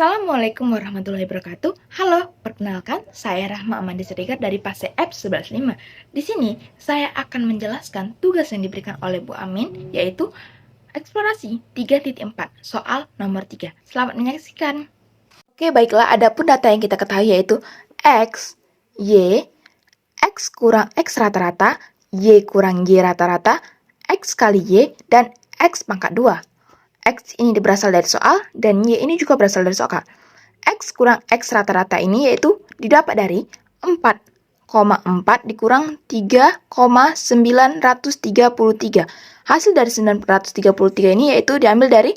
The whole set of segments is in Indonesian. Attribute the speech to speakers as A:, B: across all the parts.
A: Assalamualaikum warahmatullahi wabarakatuh. Halo, perkenalkan saya Rahma Amanda Siregar dari PASE F 11.5. Di sini saya akan menjelaskan tugas yang diberikan oleh Bu Amin, yaitu eksplorasi 3.4, soal nomor 3. Selamat menyaksikan. Oke, baiklah, adapun data yang kita ketahui yaitu X, Y, X kurang X rata-rata, Y kurang Y rata-rata, X kali Y, dan X pangkat 2. X ini berasal dari soal, dan Y ini juga berasal dari soal. X kurang X rata-rata ini yaitu didapat dari 4,4 dikurang 3,933. Hasil dari 933 ini yaitu diambil dari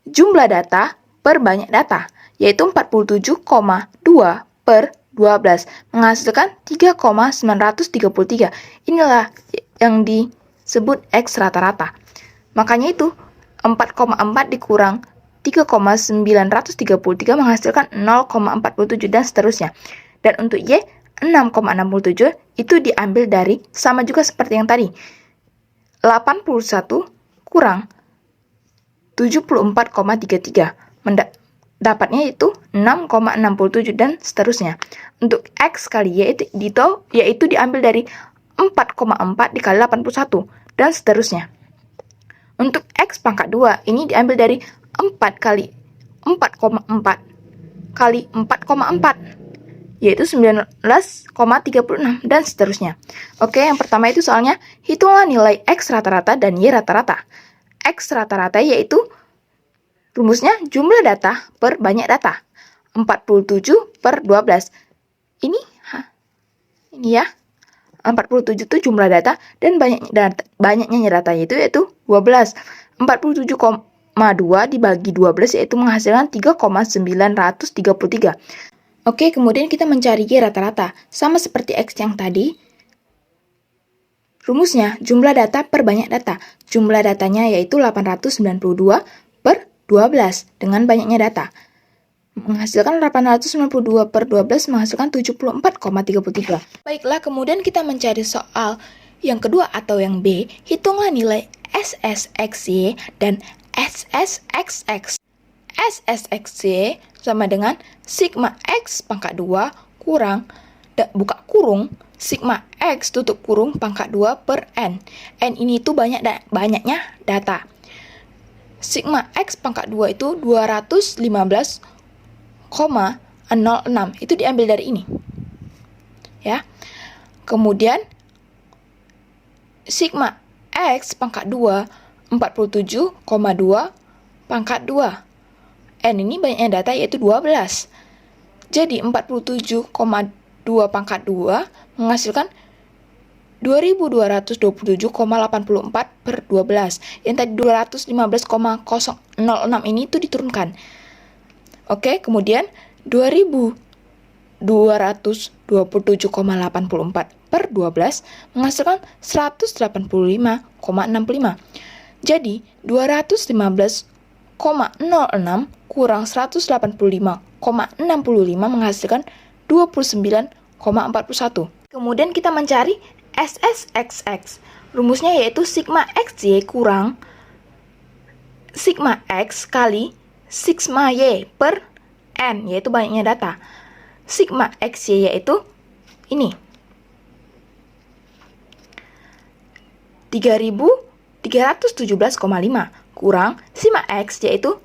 A: jumlah data per banyak data, yaitu 47,2 per 12, menghasilkan 3,933. Inilah yang disebut X rata-rata. Makanya itu 4,4 dikurang 3,933 menghasilkan 0,47 dan seterusnya. Dan untuk Y, 6,67 itu diambil dari, sama juga seperti yang tadi, 81 kurang 74,33. Dapatnya itu 6,67 dan seterusnya. Untuk X kali Y yaitu diambil dari 4,4 dikali 81 dan seterusnya. Untuk X pangkat 2, ini diambil dari 4 kali 4,4 kali 4,4, yaitu 19,36 dan seterusnya. Oke, yang pertama itu soalnya hitunglah nilai X rata-rata dan Y rata-rata. X rata-rata yaitu rumusnya jumlah data per banyak data. 47 per 12. Ini ya. 47 itu jumlah data dan banyaknya data yaitu 12. 47,2 dibagi 12 yaitu menghasilkan 3,933. Oke, kemudian kita mencari Y rata-rata. Sama seperti X yang tadi. Rumusnya jumlah data per banyak data. Jumlah datanya yaitu 892 per 12 dengan banyaknya data. Menghasilkan 892 per 12 menghasilkan 74,33. Baiklah, kemudian kita mencari soal yang kedua atau yang B. Hitunglah nilai SSXY dan SSXX. SSXY sama dengan sigma X pangkat 2 kurang, buka kurung, sigma X tutup kurung pangkat 2 per N. N ini itu banyaknya data. Sigma X pangkat 2 itu 215,06 itu diambil dari ini, ya. Kemudian sigma X pangkat 2 47,2 pangkat 2. N ini banyaknya data yaitu 12. Jadi 47,2 pangkat 2 menghasilkan 2227,84 per 12. Yang tadi 215,006 ini itu diturunkan. Oke, kemudian 2227,84 per 12 menghasilkan 185,65. Jadi, 215,06 kurang 185,65 menghasilkan 29,41. Kemudian kita mencari SSXX. Rumusnya yaitu sigma XY kurang sigma X kali sigma Y per N, yaitu banyaknya data. Sigma XY yaitu ini, 3317,5 kurang sigma X yaitu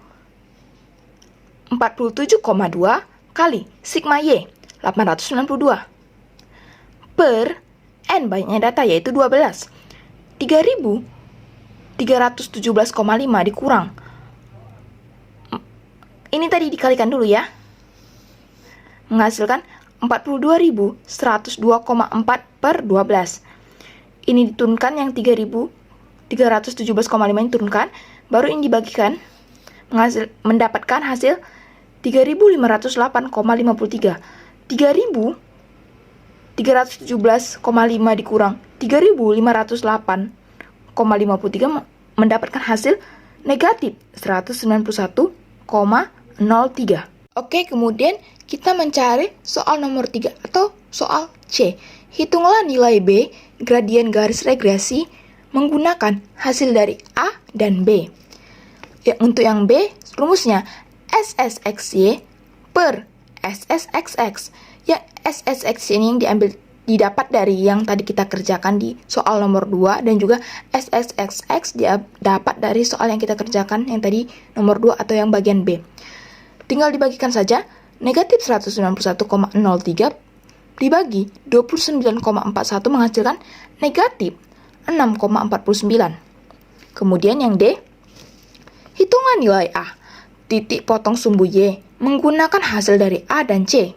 A: 47,2 kali sigma Y 892 per N banyaknya data yaitu 12. 3317,5 dikurang, ini tadi dikalikan dulu ya, menghasilkan 42.102,4 per 12. Ini diturunkan, yang 3.317,5 ini turunkan, baru ini dibagikan, mendapatkan hasil 3.508,53. 3.317,5 dikurang 3.508,53 mendapatkan hasil negatif 191,03. Oke, kemudian kita mencari soal nomor 3 atau soal C. Hitunglah nilai B gradien garis regresi menggunakan hasil dari A dan B. Ya, untuk yang B, rumusnya SSXY per SSXX. Ya, SSX ini yang didapat dari yang tadi kita kerjakan di soal nomor 2, dan juga SSXX dapat dari soal yang kita kerjakan yang tadi nomor 2 atau yang bagian B. Tinggal dibagikan saja. Negatif 191,03 dibagi 29,41 menghasilkan negatif 6,49. Kemudian yang D, hitungan nilai A, titik potong sumbu Y, menggunakan hasil dari A dan C.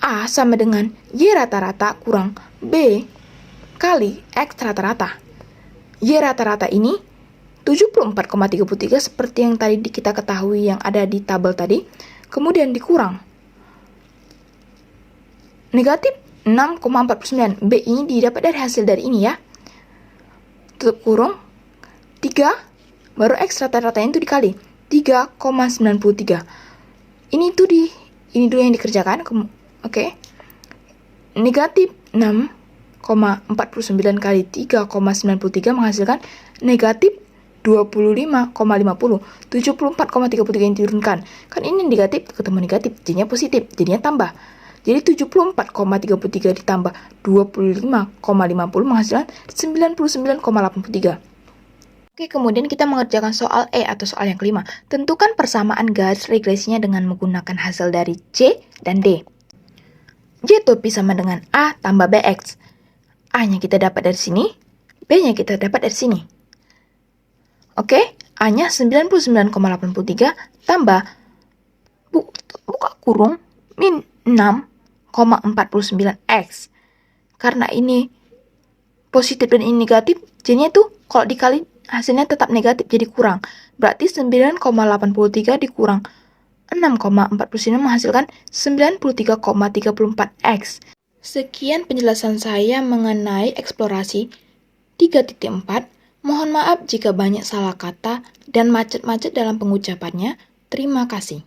A: A sama dengan Y rata-rata kurang B kali X rata-rata. Y rata-rata ini 74,33 seperti yang tadi kita ketahui yang ada di tabel tadi. Kemudian dikurang negatif 6,49. B ini didapat dari hasil dari ini ya. Tutup kurung 3, baru X rata-ratanya itu dikali 3,93. Ini dulu yang dikerjakan. Oke. Negatif 6,49 kali 3,93 menghasilkan negatif 25,50. 74,33 yang diturunkan. Kan ini negatif ketemu negatif, jadinya positif, jadinya tambah. Jadi 74,33 ditambah 25,50 menghasilkan 99,83. Oke, kemudian kita mengerjakan soal E atau soal yang kelima. Tentukan persamaan garis regresinya dengan menggunakan hasil dari C dan D. Y topi sama dengan A tambah BX. A-nya kita dapat dari sini, B-nya kita dapat dari sini. Oke, A-nya 99,83 tambah buka kurung min 6,49X. Karena ini positif dan ini negatif, jadinya tuh kalau dikali hasilnya tetap negatif, jadi kurang. Berarti 9,83 dikurang 6,49 menghasilkan 93,34X. Sekian penjelasan saya mengenai eksplorasi 3.4. Mohon maaf jika banyak salah kata dan macet-macet dalam pengucapannya. Terima kasih.